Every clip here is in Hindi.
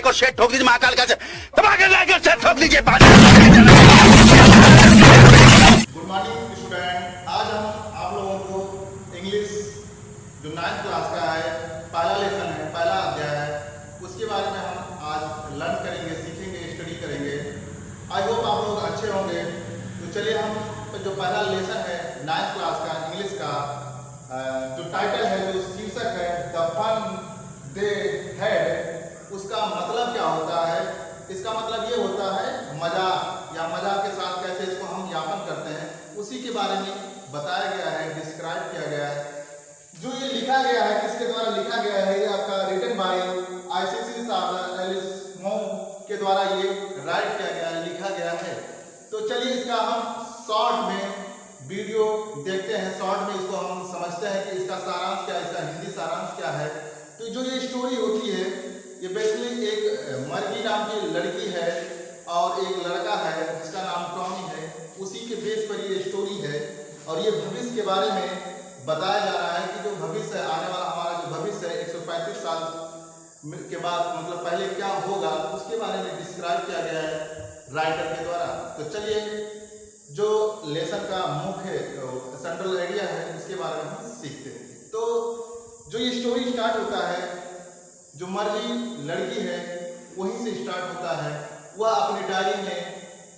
को शेड ठोक दीजिए, महाकाल का धमाके लाके शेड ठोक दीजिए। गुड मॉर्निंग स्टूडेंट, आज हम आप लोगों को इंग्लिश जो 9th क्लास का है, पहला लेसन है, पहला अध्याय है, उसके बारे में हम आज लर्न करेंगे, सीखेंगे, स्टडी करेंगे। आई होप आप लोग अच्छे होंगे। तो चलिए हम जो पहला लेसन है 9th क्लास का इंग्लिश का, जो टाइटल है, जो शीर्षक है द फन दे हैड, उसका मतलब क्या होता है? इसका मतलब ये होता है मजा, या मजा के साथ कैसे इसको हम यापन करते हैं, उसी के बारे में बताया गया है, डिस्क्राइब किया गया है। जो ये लिखा गया है, किसके द्वारा लिखा गया है? ये आपका रिटन बाय आईसीसी एलिस मोम के द्वारा ये राइट किया गया है, लिखा गया है। तो चलिए इसका हम शॉर्ट में वीडियो देखते हैं, शॉर्ट में इसको हम समझते हैं कि इसका सारांश क्या है, इसका हिंदी सारांश क्या है। तो जो ये स्टोरी होती है, ये बेसिकली एक मर्गी नाम की लड़की है और एक लड़का है जिसका नाम टॉमी है, उसी के बेस पर ये स्टोरी है। और ये भविष्य के बारे में बताया जा रहा है कि जो भविष्य आने वाला हमारा जो भविष्य है 135 साल के बाद, मतलब पहले क्या होगा, उसके बारे में डिस्क्राइब किया गया है राइटर के द्वारा। तो चलिए जो लेसन का मुख्य सेंट्रल आइडिया है उसके बारे में हम सीखते हैं। तो जो ये स्टोरी स्टार्ट होता है, जो मर्गी लड़की है वहीं से स्टार्ट होता है। वह अपनी डायरी में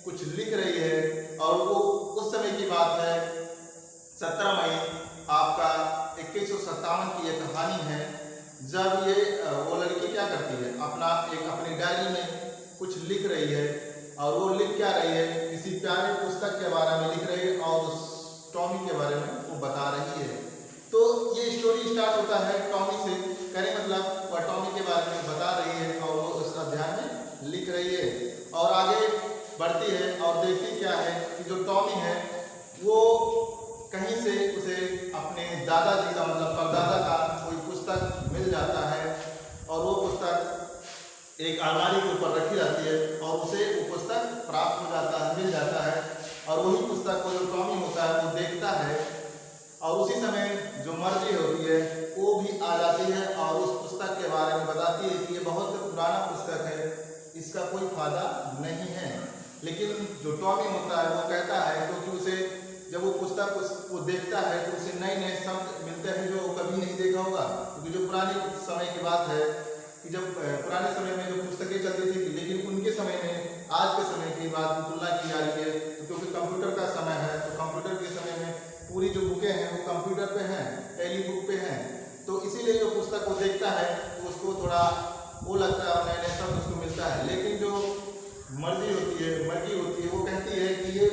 कुछ लिख रही है और वो उस समय की बात है 17 मई आपका 2157 की ये कहानी है, जब ये वो लड़की क्या करती है, अपनी डायरी में कुछ लिख रही है। और वो लिख क्या रही है? किसी प्यारे पुस्तक के बारे में लिख रही है और उस टॉमी के बारे में वो बता रही है। तो ये स्टोरी स्टार्ट होता है टॉमी से, करें मतलब वह टॉमी के बारे में बता रही है और वो उस अध्याय में लिख रही है। और आगे बढ़ती है और देखती क्या है कि जो टॉमी है वो कहीं से उसे अपने दादाजी का, मतलब परदादा का कोई पुस्तक मिल जाता है और वो पुस्तक एक अलमारी के ऊपर रखी जाती है और उसे वो पुस्तक प्राप्त हो जाता है, मिल जाता है। और वही पुस्तक को जो टॉमी होता है वो देखता है और उसी समय जो मर्जी होती है वो भी आ जाती है और उस पुस्तक के बारे में बताती है कि ये बहुत पुराना पुस्तक है, इसका कोई फायदा नहीं है। लेकिन जो टॉमी होता है वो कहता है, क्योंकि उसे जब वो पुस्तक उसको देखता है तो उसे नए नए शब्द मिलते हैं जो कभी नहीं देखा होगा। क्योंकि जो पुराने समय की बात है कि जब पुराने समय में जो पुस्तकें चलती थी, लेकिन उनके समय में आज के समय की बात तुलना की जा रही है। तो क्योंकि कंप्यूटर का समय है, तो कंप्यूटर के समय में पूरी जो बुकें हैं वो कंप्यूटर पे हैं, टेली बुक पे हैं। तो इसीलिए जो पुस्तक को देखता है तो उसको थोड़ा वो लगता है, नए नए शब्द उसको मिलता है। लेकिन जो मर्जी होती है वो कहती है कि ये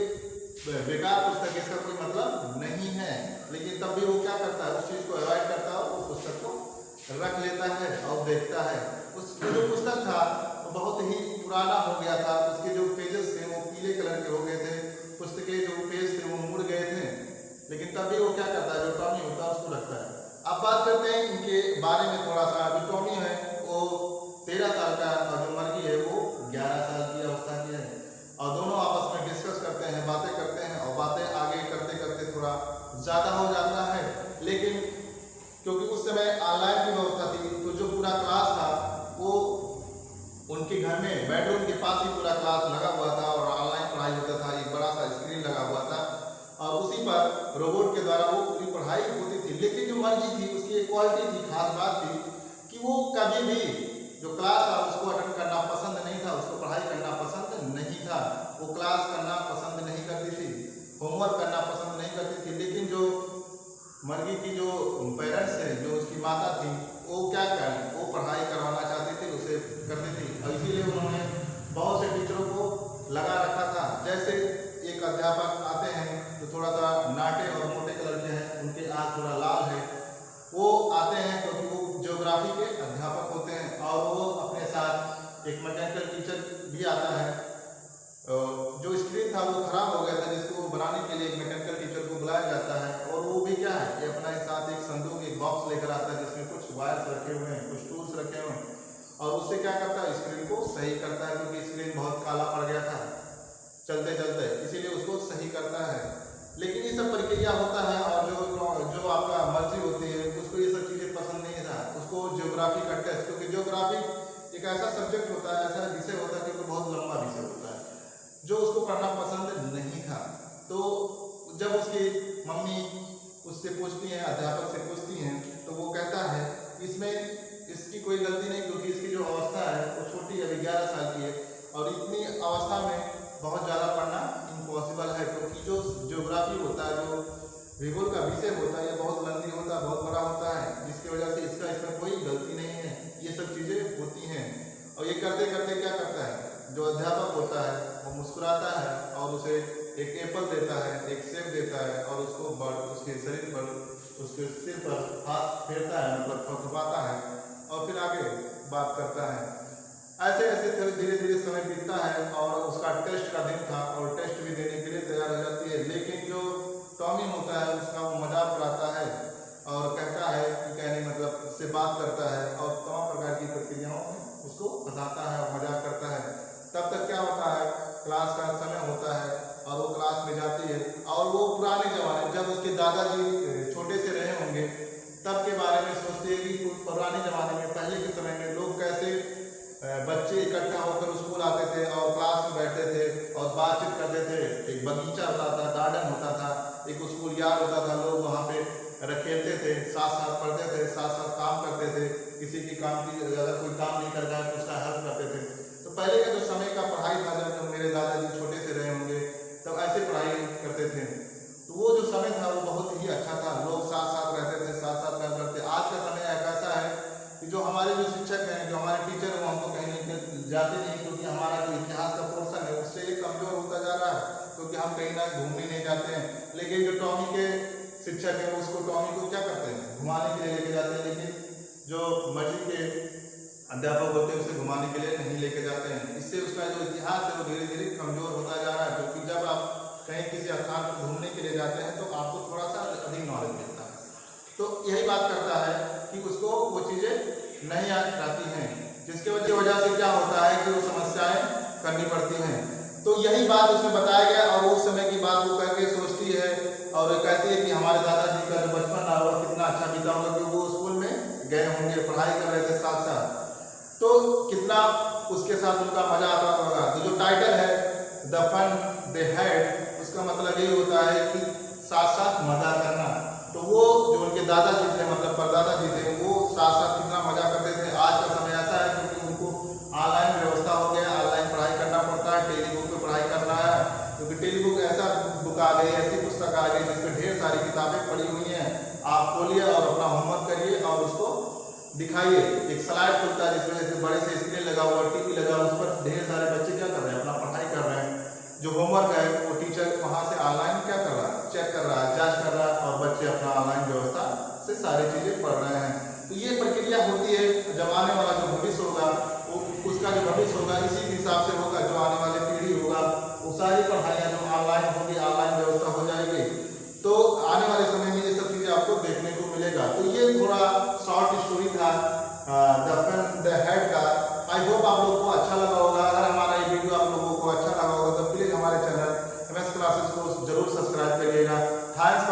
बेकार पुस्तक, इसका कोई मतलब नहीं है। लेकिन तब भी वो क्या करता है, उस चीज़ को अवॉइड करता है, उस पुस्तक को रख लेता है और देखता है। उस जो पुस्तक था वो बहुत ही पुराना हो गया था, उसके जो पेजेस थे वो पीले कलर के हो गए थे, पुस्तक के जो पेज थे वो मुड़ गए थे। लेकिन तब भी वो क्या करता है, जो टॉमी होता है उसको रखता है। अब बात करते हैं इनके बारे में थोड़ा सा। जो टॉमी है वो 13 साल का और जो मर्गी है वो 11 साल की अवस्था की है। और दोनों आपस में डिस्कस करते हैं, बातें करते हैं और बातें आगे करते करते थोड़ा ज़्यादा हो जाता है। लेकिन क्योंकि उस समय ऑनलाइन की व्यवस्था थी, तो जो पूरा क्लास था वो उनके घर में बेडरूम के पास ही पूरा क्लास लगा हुआ था और ऑनलाइन पढ़ाई होता था। एक बड़ा सा स्क्रीन लगा हुआ था और उसी पर रोबोट के द्वारा वो पूरी पढ़ाई होती थी। लेकिन जो मर्जी थी उसकी एक क्वालिटी थी, खास बात थी कि वो कभी भी जो क्लास था उसको अटेंड करना पसंद नहीं था, उसको पढ़ाई करना पसंद नहीं था। वो क्लास करना पसंद नहीं करती थी, होमवर्क करना पसंद नहीं करती थी। लेकिन जो मर्गी की जो पेरेंट्स हैं, जो उसकी माता थी, वो क्या करें, वो पढ़ाई करवाना चाहती थी, उसे करती थी। और इसीलिए उन्होंने बहुत से टीचरों को लगा रखा था। जैसे एक अध्यापक आते हैं जो थोड़ा सा नाटे और मोटे कलर के हैं, उनके आँख थोड़ा लाल है, वो आते हैं क्योंकि वो ज्योग्राफी के अध्यापक होते हैं। और वो अपने साथ एक मैकेनिकल टीचर भी आता है। जो स्क्रीन था वो खराब हो गया था, जिसको बनाने के लिए एक मैकेनिकल टीचर को बुलाया जाता है। और वो भी क्या है कि अपने साथ एक संदूक, एक बॉक्स लेकर आता है जिसमें कुछ वायर्स रखे हुए हैं, कुछ टूल्स रखे हुए हैं। और उससे क्या करता है, स्क्रीन को सही करता है, क्योंकि स्क्रीन बहुत काला पड़ गया था चलते चलते, इसीलिए उसको सही करता है। लेकिन ये सब प्रक्रिया होता है और जो आपका मर्जी होती है उसको ये सब चीज़ें पसंद नहीं था। उसको ज्योग्राफी का टेस्ट, क्योंकि ज्योग्राफी एक एक ऐसा सब्जेक्ट होता है, ऐसा विषय होता है जो बहुत लंबा विषय होता है, जो उसको पढ़ना पसंद नहीं था। तो जब उसकी मम्मी उससे पूछती हैं, अध्यापक से पूछती हैं, तो वो कहता है इसमें इसकी कोई गलती नहीं, क्योंकि इसकी जो अवस्था है वो छोटी है, अभी 11 साल की है, और इतनी अवस्था में बहुत ज़्यादा पढ़ना इम्पॉसिबल है, क्योंकि जो ज्योग्राफी होता है, जो भूगोल का विषय होता है, ये बहुत लंबी होता है, बहुत बड़ा होता है, जिसकी वजह से इसमें कोई गलती नहीं है। ये सब चीज़ें होती हैं। और ये करते करते क्या करता है, जो अध्यापक होता है वो मुस्कुराता है और उसे एक एप्पल देता है, एक सेब देता है, और उसको उसके शरीर पर, उसके सिर पर हाथ फेरता है, मतलब थपथपाता है, और फिर आगे बात करता है। ऐसे ऐसे धीरे धीरे समय बीतता है और उसका टेस्ट का दिन था, और टेस्ट भी देने के लिए तैयार हो जाती है। लेकिन जो टॉमी होता है उसका वो मजाक उड़ाता है और कहता है कि कहने मतलब उससे बात करता है और तमाम प्रकार की प्रक्रियाओं में उसको फंसाता है और मजाक करता है। तब तक क्या होता है, क्लास का समय होता है और वो क्लास में जाती है, और वो पुराने जमाने जब उसके दादाजी छोटे से रहे होंगे तब के बारे में सोचती है कि पुराने ज़माने में, पहले के समय में लोग कैसे बच्चे इकट्ठा होकर स्कूल आते थे और क्लास में बैठते थे और बातचीत करते थे। एक बगीचा होता था, गार्डन होता था, एक स्कूल यार्ड होता था, लोग वहाँ पे खेलते थे, साथ साथ पढ़ते थे, साथ साथ काम करते थे, किसी की काम की अगर कोई काम नहीं कर रहा है तो उसका हेल्प करते थे। तो पहले का जो समय का पढ़ाई था, जब मेरे दादाजी छोटे से रहे होंगे तब ऐसे पढ़ाई करते थे, तो वो जो समय था वो बहुत ही अच्छा था, लोग साथ साथ रहते थे, साथ साथ काम करते। आज का समय ऐसा है कि जो हमारे जो शिक्षक हैं, जो हमारे टीचर हैं, वो हमको कहीं नहीं जाते नहीं, क्योंकि हमारा जो इतिहास का पोर्शन है उससे ये कमज़ोर होता जा रहा है, क्योंकि हम कहीं ना घूमने नहीं जाते हैं। लेकिन जो टॉमी के शिक्षक हैं उसको टॉमी को क्या करते हैं, घुमाने के लिए लेके जाते हैं, लेकिन जो मर्जी के अध्यापक होते हैं उसे घुमाने के लिए नहीं लेके जाते हैं। इससे उसका जो इतिहास है वो धीरे धीरे कमज़ोर होता जा रहा है, क्योंकि जब आप कहीं किसी स्थान पर घूमने के लिए जाते हैं तो आपको थोड़ा सा अधिक नॉलेज मिलता है। तो यही बात करता है कि उसको वो चीज़ें नहीं आती हैं, जिसके वजह से क्या होता है कि वो समस्याएं करनी पड़ती हैं। तो यही बात उसमें बताया गया, और उस समय की बात वो करके सोचती है और कहती है कि हमारे दादाजी का जो बचपन रहा हुआ कितना अच्छा बीता होगा, क्योंकि वो स्कूल में गए होंगे, पढ़ाई कर रहे थे साथ साथ, तो कितना उसके साथ उनका मजा आता होगा। तो जो टाइटल है द फन दे हैड, उसका मतलब ये होता है कि साथ साथ मजा करना। तो वो जो उनके दादाजी थे, मतलब परदादा जी थे, वो साथ साथ कितना मजा करते थे। आज का समय ऐसा है क्योंकि उनको ऑनलाइन व्यवस्था हो गया, ऑनलाइन पढ़ाई करना पड़ता है, टेली बुक पे पढ़ाई करना है, क्योंकि टेली बुक ऐसा बुक आ गई, ऐसी पुस्तक आ गई जिसमें ढेर सारी किताबें पड़ी हुई हैं। आप खोलिए और अपना होमवर्क करिए और उसको दिखाइए। एक स्लाइड खुलता है जिसमें बड़े से स्क्रीन लगा हुआ, टीवी लगा हुआ, उस पर ढेर सारे बच्चे क्या कर रहे हैं, अपना पढ़ाई कर रहे हैं। जो होमवर्क है वो टीचर वहाँ से ऑनलाइन क्या कर रहा है, चेक कर रहा है, जांच कर रहा है, और बच्चे अपना ऑनलाइन व्यवस्था से सारी चीज़ें पढ़ रहे हैं। तो ये प्रक्रिया होती है। जब आने वाला जो भविष्य होगा वो उसका जो भविष्य होगा इसी के हिसाब से होगा। जो आने वाली पीढ़ी होगा वो सारी पढ़ाइयाँ जो ऑनलाइन होगी, ऑनलाइन व्यवस्था हो जाएगी, तो आने वाले समय में ये सब चीज़ें आपको देखने को मिलेगा। तो ये थोड़ा शॉर्ट स्टोरी था द फन द हैड का। आई होप आप लोगों को अच्छा लगा होगा। अगर हमारा ये वीडियो आप लोगों को अच्छा लगा होगा तो प्लीज़ हमारे चैनल MS क्लासेस को जरूर सब्सक्राइब करिएगा। थैंक्स।